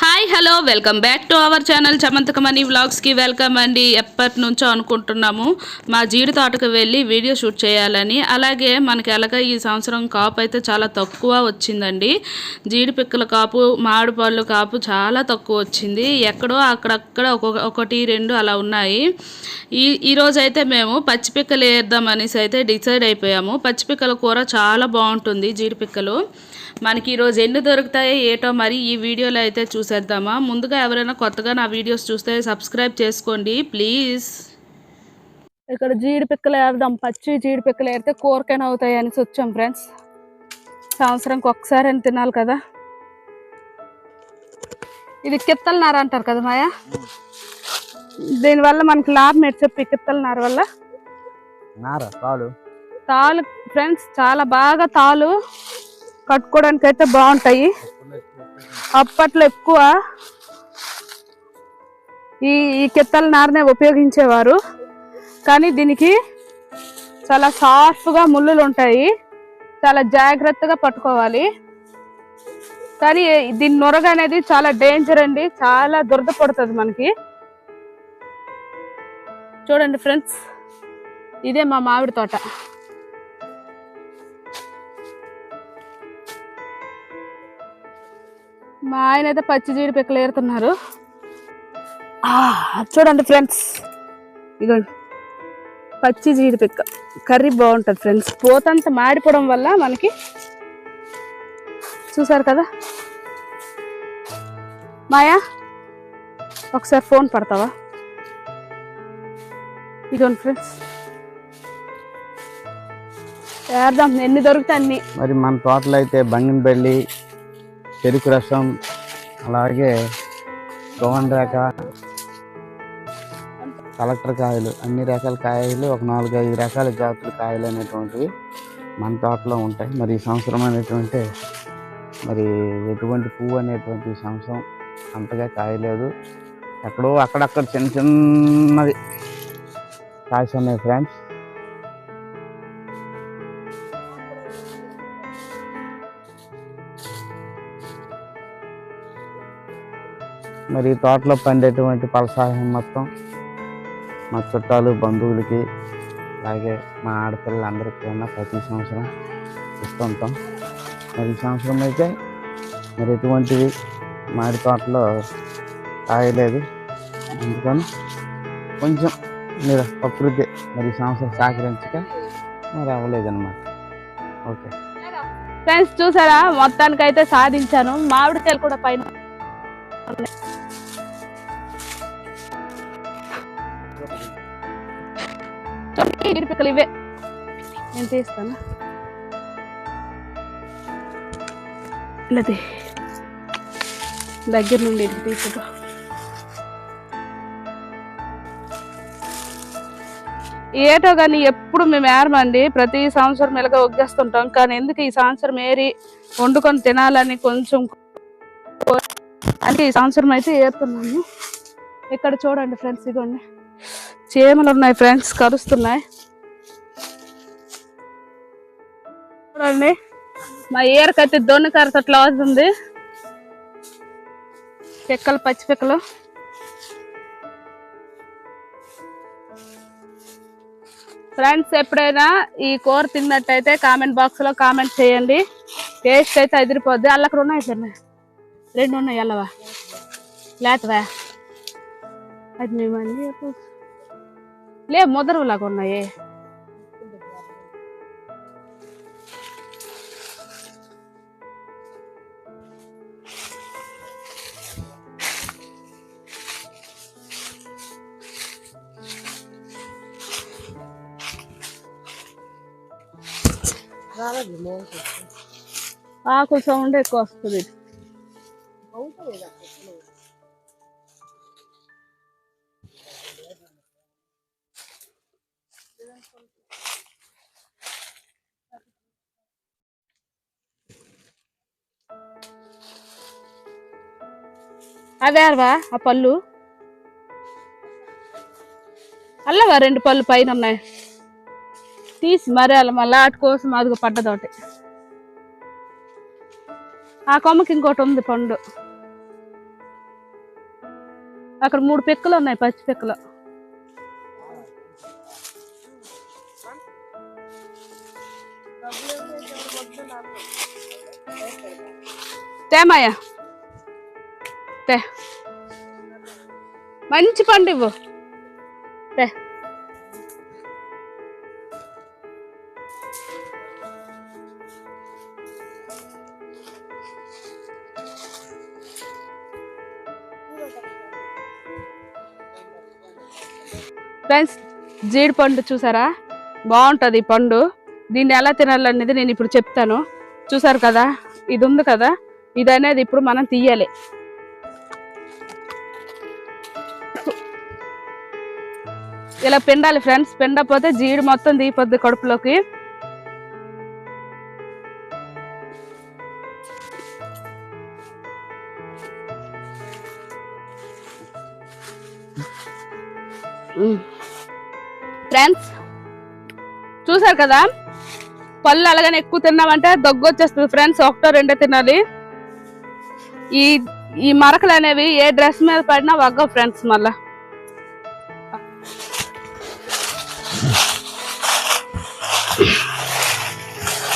Hi hello welcome back to our channel చమంతకమణి వ్లాగ్స్కి welcome అండి. ఎప్పటి నుంచో అనుకుంటున్నాము మా జీడి తోటకు వెళ్ళి వీడియో షూట్ చేయాలని. అలాగే మనకి ఎలాగ ఈ సంవత్సరం కాపు అయితే చాలా తక్కువ వచ్చిందండి. జీడి పిక్కల కాపు, మామిడి పళ్ళు కాపు చాలా తక్కువ వచ్చింది. ఎక్కడో అక్కడక్కడ ఒకటి రెండు అలా ఉన్నాయి. ఈరోజు అయితే మేము పచ్చిపిక్కలు వేద్దాం అనేసి అయితే డిసైడ్ అయిపోయాము. పచ్చిపిక్కల కూర చాలా బాగుంటుంది. జీడి పిక్కలు మనకి ఈరోజు ఎన్ని దొరుకుతాయో ఏటో మరి ఈ వీడియోలో అయితే చూసేద్దామా. ముందుగా ఎవరైనా కొత్తగా నా వీడియోస్ చూస్తే సబ్స్క్రైబ్ చేసుకోండి ప్లీజ్. ఇక్కడ జీడి పిక్కలు వేద్దాం, పచ్చి జీడి పిక్కలు వేస్తే కూరకైనా అవుతాయి అనేసి వచ్చాం ఫ్రెండ్స్. సంవత్సరంకి ఒక్కసారి అని తినాలి కదా. ఇది కిత్తల నార అంటారు కదా మాయా, దీనివల్ల మనకి లాభం ఏంటి చెప్పి. కిత్తల నార వల్ల తాలు ఫ్రెండ్స్ చాలా బాగా తాలు కట్టుకోవడానికి అయితే బాగుంటాయి. అప్పట్లో ఎక్కువ ఈ కిత్తల నారనే ఉపయోగించేవారు, కానీ దీనికి చాలా సాఫ్ట్గా ముళ్ళులు ఉంటాయి, చాలా జాగ్రత్తగా పట్టుకోవాలి. కానీ దీని నొరగ అనేది చాలా డేంజర్ అండి, చాలా దురద పడుతుంది మనకి. చూడండి ఫ్రెండ్స్, ఇదే మా మామిడి తోట. మా ఆయన అయితే పచ్చి జీడి పిక్కలు ఏరుతున్నారు. చూడండి ఫ్రెండ్స్, ఇదిగోండి పచ్చి జీడి పిక్క కర్రీ బాగుంటుంది ఫ్రెండ్స్. పోతంతా మాడిపోవడం వల్ల మనకి, చూసారు కదా. మాయా ఒకసారి ఫోన్ పడతావా? ఇదిగోండి ఫ్రెండ్స్, ఏర్దాం ఎన్ని దొరుకుతాయి అన్ని. మరి మన తోటలో అయితే బంగినపల్లి, చెరుకు రసం, అలాగే గోవన్రేక, కలెక్టర్ కాయలు, అన్ని రకాల కాయలు, ఒక 4-5 రకాల జాతుల కాయలు అనేటువంటివి మన తోటలో ఉంటాయి. మరి ఈ సంవత్సరం అనేటువంటి మరి ఎటువంటి పువ్వు అనేటువంటి ఈ సంవత్సరం అంతగా కాయలేదు. ఎక్కడో అక్కడక్కడ చిన్న చిన్నది కాసి ఉన్నాయి ఫ్రెండ్స్. మరి ఈ తోటలో పండేటువంటి ఫలసాయం మొత్తం మా చుట్టాలు, బంధువులకి, అలాగే మా ఆడపిల్లలందరికీ ఉన్న ప్రతి సంవత్సరం ఇస్తుంటాం. మరి ఈ సంవత్సరం అయితే మరి ఎటువంటివి మాడి తోటలో కాయలేదు, అందుకని కొంచెం మీరు ప్రకృతి మరి ఈ సంవత్సరం సహకరించక మరి అవ్వలేదన్నమాట. ఓకే ఫ్రెండ్స్, చూసారా మొత్తానికి అయితే సాధించాను. మామిడికాయలు కూడా పైన పిక్కలు ఇవే నేను తీస్తాను. దగ్గర నుండి తీసుకుంటా. ఏటో కానీ ఎప్పుడు మేము ఏరమండి, ప్రతి సంవత్సరం ఇలాగ ఒగ్గేస్తుంటాం. కానీ ఎందుకు ఈ సంవత్సరం ఏరి వండుకొని తినాలని కొంచెం అంటే ఈ సంవత్సరం అయితే ఏరుతున్నాము. ఇక్కడ చూడండి ఫ్రెండ్స్, ఇదిగోండి చీమలు ఉన్నాయి ఫ్రెండ్స్, కరుస్తున్నాయి. చూడండి మా ఏరకైతే దొన్నకార అట్లా అవుతుంది. పిక్కలు, పచ్చి పిక్కలు. ఫ్రెండ్స్, ఎప్పుడైనా ఈ కూర తిన్నట్టయితే కామెంట్ బాక్స్ లో కామెంట్ చేయండి. టేస్ట్ అయితే అదిరిపోద్ది. అక్కడ ఉన్నాయి సార్, 2 ఉన్నాయి. అల్లవా లేతవా? అది మేమన్నీ లే ముదరులాగా ఉన్నాయి. ఆకుల సౌండ్ ఎక్కువ వస్తుంది. అవేవా ఆ పళ్ళు? అల్లవా 2 పళ్ళు పైన ఉన్నాయి, తీసి మరి అలా మళ్ళీ వాటి కోసం అదిగో పడ్డదోటి. ఆ కొమ్మకి ఇంకోటి ఉంది పండు. అక్కడ 3 పిక్కలు ఉన్నాయి, పచ్చి పిక్కలు. తేమాయా తే, మంచి పండు ఇవ్వు తే. ఫ్రెండ్స్, జీడి పండు చూసారా, బాగుంటుంది ఈ పండు. దీన్ని ఎలా తినాలనేది నేను ఇప్పుడు చెప్తాను. చూసారు కదా, ఇది ఉంది కదా, ఇది అనేది ఇప్పుడు మనం తీయాలి. ఇలా పిండాలి ఫ్రెండ్స్, పిండకపోతే జీడి మొత్తం దిగిపోద్ది కడుపులోకి. ఫ్రెండ్స్ చూసారు కదా, పళ్ళు అలాగనే ఎక్కువ తిన్నామంటే దగ్గు వచ్చేస్తుంది ఫ్రెండ్స్. 1-2 తినాలి. ఈ మరకలు అనేవి ఏ డ్రెస్ మీద పడినా వగ్గవు ఫ్రెండ్స్. మళ్ళా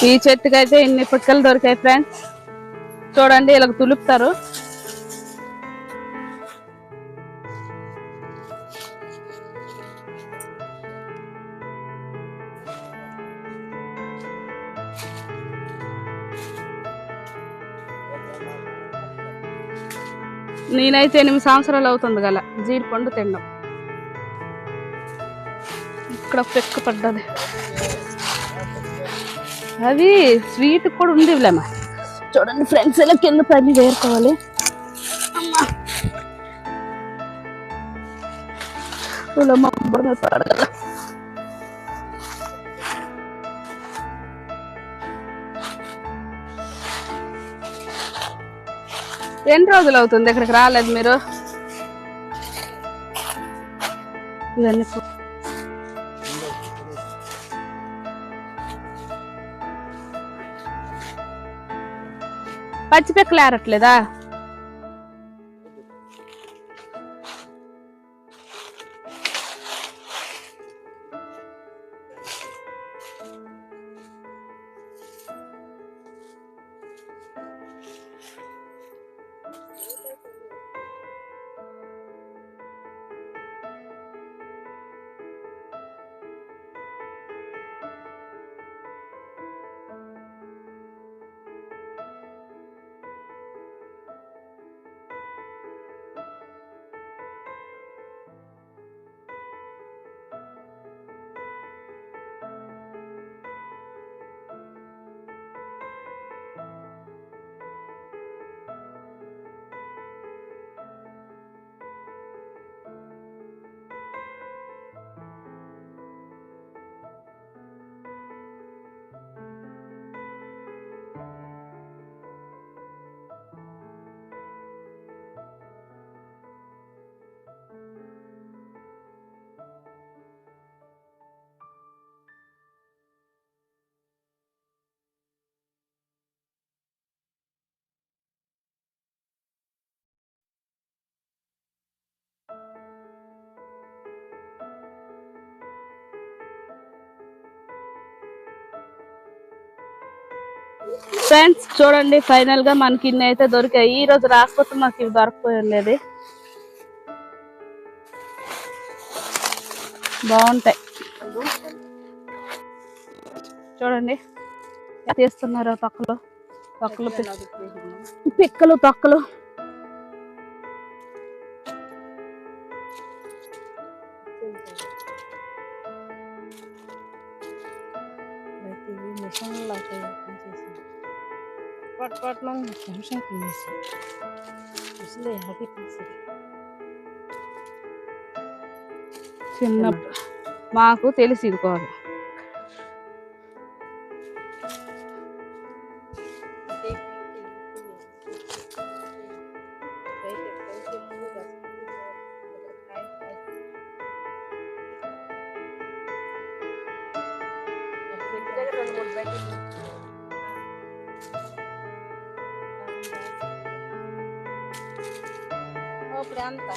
ఈ చెట్టుకి అయితే ఇన్ని పిక్కలు దొరికాయి ఫ్రెండ్స్. చూడండి, ఇలా తులుపుతారు. నేనైతే 8 సంవత్సరాలు అవుతుంది గల జీడి పండు తిన్నాం. ఇక్కడ పెక్క పడ్డది, అది స్వీట్ కూడా ఉంది. చూడండి ఫ్రెండ్స్, ఇలా కింద పని వేరుకోవాలి. పడాడు కదా. ఎన్ని రోజులు అవుతుంది ఇక్కడికి రాలేదు మీరు? ఇవన్నీ పచ్చిపెక్కలు ఏరట్లేదా? ఫ్రెండ్స్ చూడండి, ఫైనల్ గా మనకి ఇన్ని అయితే దొరికాయి. ఈ రోజు రాకపోతే మాకు ఇవి దొరకపోయి ఉండేది. బాగుంటాయి చూడండి, తీస్తున్నారు తొక్కలు తొక్కలు పిక్కలు తొక్కలు. చిన్న మాకు తెలిసి ఇది కాదు. ఇప్పుడు ఎంత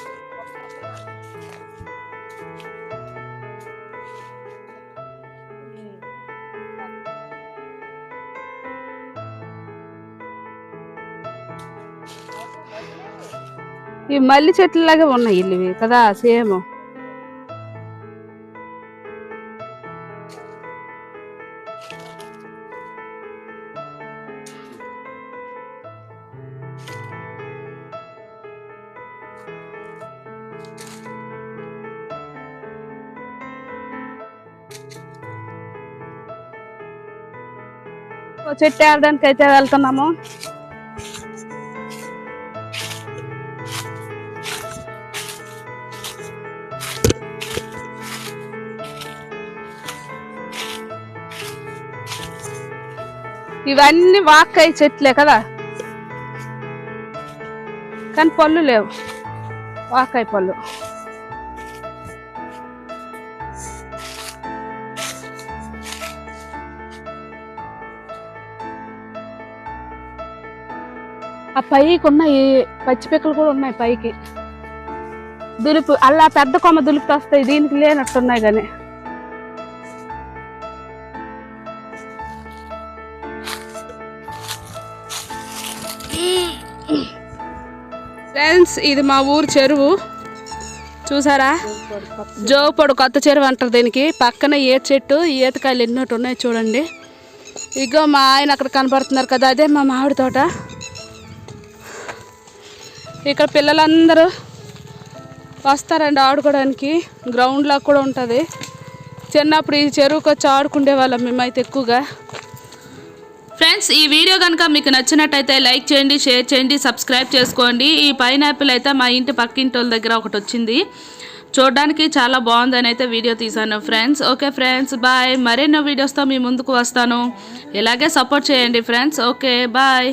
ఈ మల్లి చెట్లలాగే ఉన్నాయి ఇల్లు కదా సేమ్. చెట్టు ఏరడానికి అయితే వెళ్తున్నాము. ఇవన్నీ వాక్కాయ చెట్లే కదా, కానీ పళ్ళు లేవు, వాక్కాయ పళ్ళు. ఆ పైకి ఉన్నాయి పచ్చిపిక్కలు కూడా ఉన్నాయి పైకి. దులుపు అలా పెద్ద కొమ్మ దులుపు వస్తాయి, దీనికి లేనట్టున్నాయి. కానీ ఫ్రెండ్స్, ఇది మా ఊరు చెరువు చూసారా, జోపొడు కొత్త చెరువు అంటారు దీనికి. పక్కన ఈత చెట్టు, ఈతకాయలు ఎన్నోటి ఉన్నాయి చూడండి. ఇగో మా ఆయన అక్కడ కనపడుతున్నారు కదా, అదే మా మామిడి తోట. ఇక్కడ పిల్లలందరూ వస్తారండి ఆడుకోవడానికి. గ్రౌండ్ లాగా కూడా ఉంటుంది. చిన్నప్పుడు ఈ చెరువుకి వచ్చి ఆడుకునే వాళ్ళం మేమైతే ఎక్కువగా. ఫ్రెండ్స్, ఈ వీడియో కనుక మీకు నచ్చినట్టయితే లైక్ చేయండి, షేర్ చేయండి, సబ్స్క్రైబ్ చేసుకోండి. ఈ పైనాపిల్ అయితే మా ఇంటి పక్కింటి వాళ్ళ దగ్గర ఒకటి వచ్చింది, చూడడానికి చాలా బాగుందని అయితే వీడియో తీశాను ఫ్రెండ్స్. Okay friends, bye. మరెన్నో వీడియోస్తో మీ ముందుకు వస్తాను. ఇలాగే సపోర్ట్ చేయండి ఫ్రెండ్స్. Okay bye.